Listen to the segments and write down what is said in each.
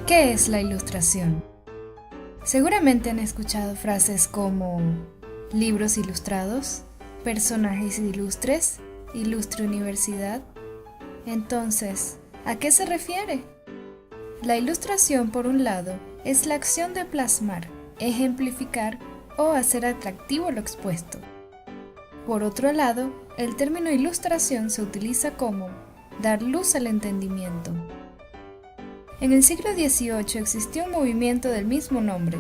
¿Qué es la ilustración? Seguramente han escuchado frases como libros ilustrados, personajes ilustres, ilustre universidad. Entonces, ¿a qué se refiere? La ilustración, por un lado, es la acción de plasmar, ejemplificar o hacer atractivo lo expuesto. Por otro lado, el término ilustración se utiliza como dar luz al entendimiento. En el siglo XVIII existió un movimiento del mismo nombre.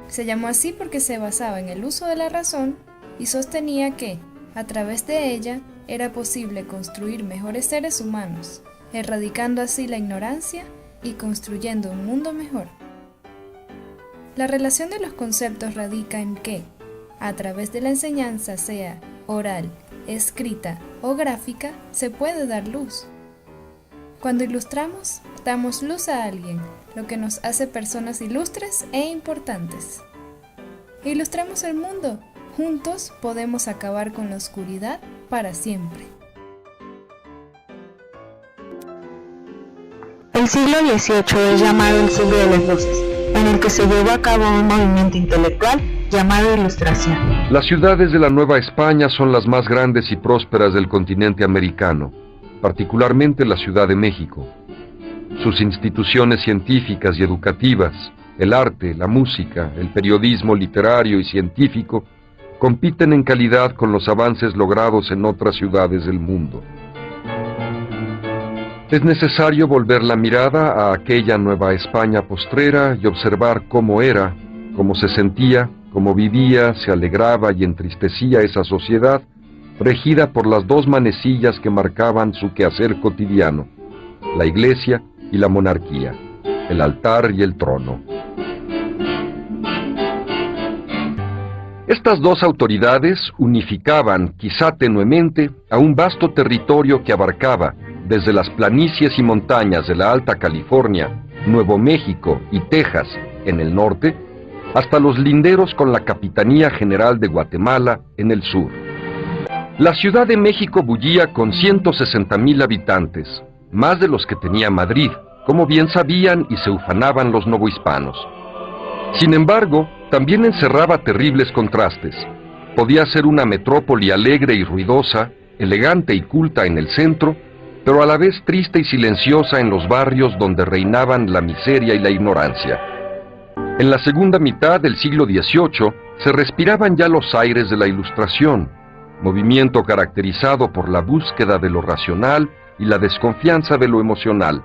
Se llamó así porque se basaba en el uso de la razón y sostenía que, a través de ella, era posible construir mejores seres humanos, erradicando así la ignorancia y construyendo un mundo mejor. La relación de los conceptos radica en que, a través de la enseñanza, sea oral, escrita o gráfica, se puede dar luz. Cuando ilustramos, damos luz a alguien, lo que nos hace personas ilustres e importantes. Ilustremos el mundo. Juntos podemos acabar con la oscuridad para siempre. El siglo XVIII es llamado el siglo de las luces, en el que se llevó a cabo un movimiento intelectual llamado Ilustración. Las ciudades de la Nueva España son las más grandes y prósperas del continente americano, particularmente la Ciudad de México. Sus instituciones científicas y educativas, el arte, la música, el periodismo literario y científico, compiten en calidad con los avances logrados en otras ciudades del mundo. Es necesario volver la mirada a aquella Nueva España postrera y observar cómo era, cómo se sentía, cómo vivía, se alegraba y entristecía esa sociedad, regida por las dos manecillas que marcaban su quehacer cotidiano, la iglesia y la monarquía, el altar y el trono. Estas dos autoridades unificaban, quizá tenuemente, a un vasto territorio que abarcaba, desde las planicies y montañas de la Alta California, Nuevo México y Texas, en el norte, hasta los linderos con la Capitanía General de Guatemala, en el sur. La Ciudad de México bullía con 160,000 habitantes, más de los que tenía Madrid, como bien sabían y se ufanaban los novohispanos. Sin embargo, también encerraba terribles contrastes. Podía ser una metrópoli alegre y ruidosa, elegante y culta en el centro, pero a la vez triste y silenciosa en los barrios donde reinaban la miseria y la ignorancia. En la segunda mitad del siglo XVIII se respiraban ya los aires de la Ilustración, movimiento caracterizado por la búsqueda de lo racional y la desconfianza de lo emocional,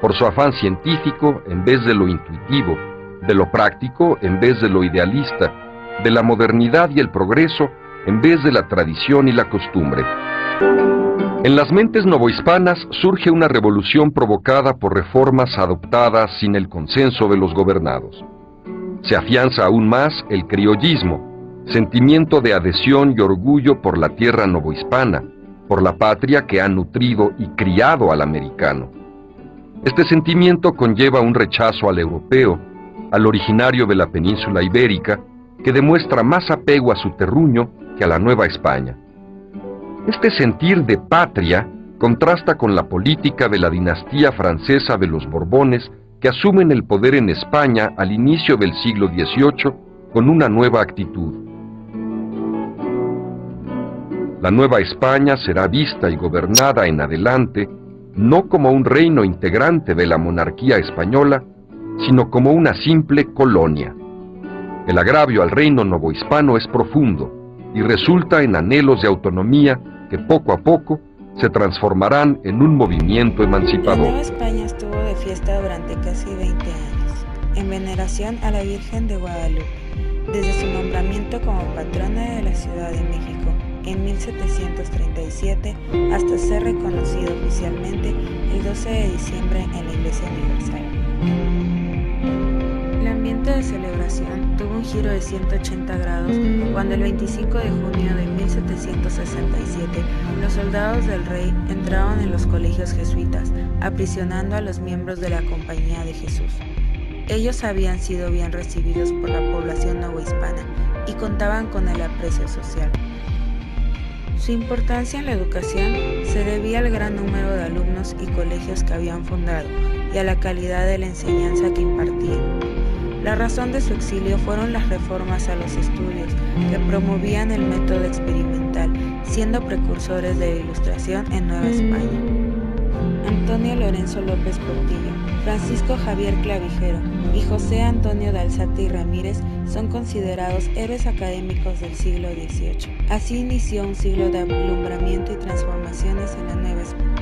por su afán científico en vez de lo intuitivo, de lo práctico en vez de lo idealista, de la modernidad y el progreso en vez de la tradición y la costumbre. En las mentes novohispanas surge una revolución provocada por reformas adoptadas sin el consenso de los gobernados. Se afianza aún más el criollismo, sentimiento de adhesión y orgullo por la tierra novohispana, por la patria que ha nutrido y criado al americano. Este sentimiento conlleva un rechazo al europeo, al originario de la península ibérica, que demuestra más apego a su terruño que a la Nueva España. Este sentir de patria contrasta con la política de la dinastía francesa de los Borbones, que asumen el poder en España al inicio del siglo XVIII con una nueva actitud. La Nueva España será vista y gobernada en adelante no como un reino integrante de la monarquía española, sino como una simple colonia. El agravio al reino novohispano es profundo y resulta en anhelos de autonomía que poco a poco se transformarán en un movimiento emancipador. La Nueva España estuvo de fiesta durante casi 20 años, en veneración a la Virgen de Guadalupe, desde su nombramiento como patrona de la Ciudad de México en 1737 hasta ser reconocido oficialmente el 12 de diciembre en la Iglesia Universal. El ambiente de celebración tuvo un giro de 180 grados cuando el 25 de junio de 1767 los soldados del rey entraron en los colegios jesuitas, aprisionando a los miembros de la Compañía de Jesús. Ellos habían sido bien recibidos por la población novohispana y contaban con el aprecio social. Su importancia en la educación se debía al gran número de alumnos y colegios que habían fundado y a la calidad de la enseñanza que impartían. La razón de su exilio fueron las reformas a los estudios que promovían el método experimental, siendo precursores de la Ilustración en Nueva España. Antonio Lorenzo López Portillo, Francisco Javier Clavijero y José Antonio de Alzate y Ramírez son considerados héroes académicos del siglo XVIII. Así inició un siglo de alumbramiento y transformaciones en la Nueva España.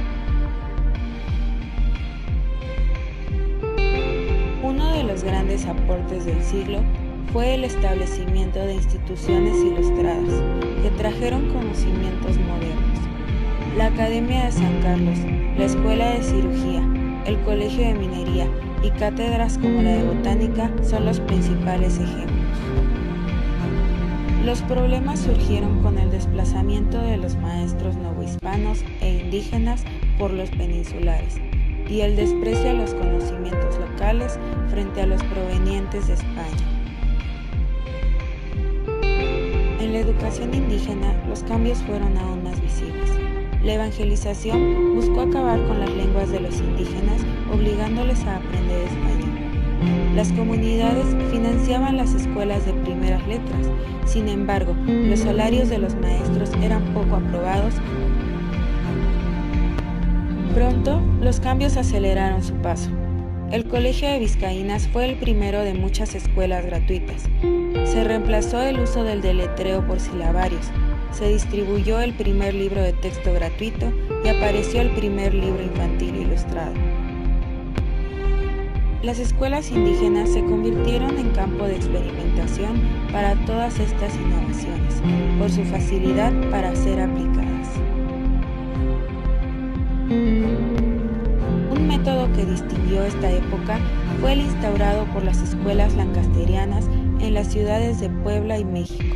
Uno de los grandes aportes del siglo fue el establecimiento de instituciones ilustradas que trajeron conocimientos modernos. La Academia de San Carlos, la Escuela de Cirugía, el Colegio de Minería y cátedras como la de Botánica son los principales ejemplos. Los problemas surgieron con el desplazamiento de los maestros novohispanos e indígenas por los peninsulares y el desprecio a los conocimientos locales frente a los provenientes de España. En la educación indígena, los cambios fueron aún más visibles. La evangelización buscó acabar con las lenguas de los indígenas, obligándoles a aprender español. Las comunidades financiaban las escuelas de primeras letras, sin embargo, los salarios de los maestros eran poco aprobados. Pronto, los cambios aceleraron su paso. El Colegio de Vizcaínas fue el primero de muchas escuelas gratuitas. Se reemplazó el uso del deletreo por silabarios, se distribuyó el primer libro de texto gratuito y apareció el primer libro infantil ilustrado. Las escuelas indígenas se convirtieron en campo de experimentación para todas estas innovaciones, por su facilidad para ser aplicadas. Un método que distinguió esta época fue el instaurado por las escuelas lancasterianas en las ciudades de Puebla y México.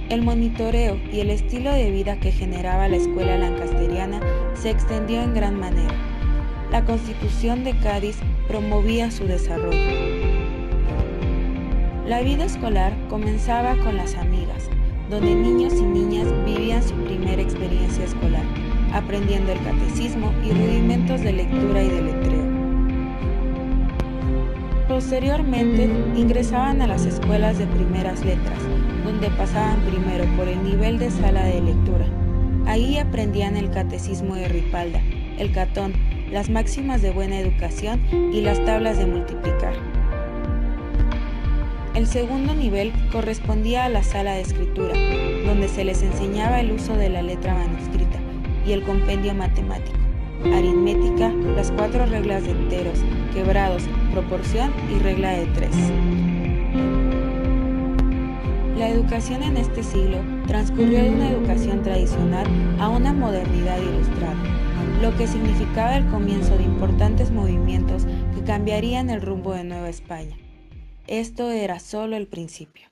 El monitoreo y el estilo de vida que generaba la escuela lancasteriana se extendió en gran manera. La Constitución de Cádiz promovía su desarrollo. La vida escolar comenzaba con las amigas, donde niños y niñas vivían su primera experiencia escolar, aprendiendo el catecismo y rudimentos de lectura y de letreo. Posteriormente, ingresaban a las escuelas de primeras letras, donde pasaban primero por el nivel de sala de lectura. Ahí aprendían el catecismo de Ripalda, el catón, las máximas de buena educación y las tablas de multiplicar. El segundo nivel correspondía a la sala de escritura, donde se les enseñaba el uso de la letra manuscrita y el compendio matemático, aritmética, las 4 reglas de enteros, quebrados, proporción y regla de 3. La educación en este siglo transcurrió de una educación tradicional a una modernidad ilustrada, lo que significaba el comienzo de importantes movimientos que cambiarían el rumbo de Nueva España. Esto era solo el principio.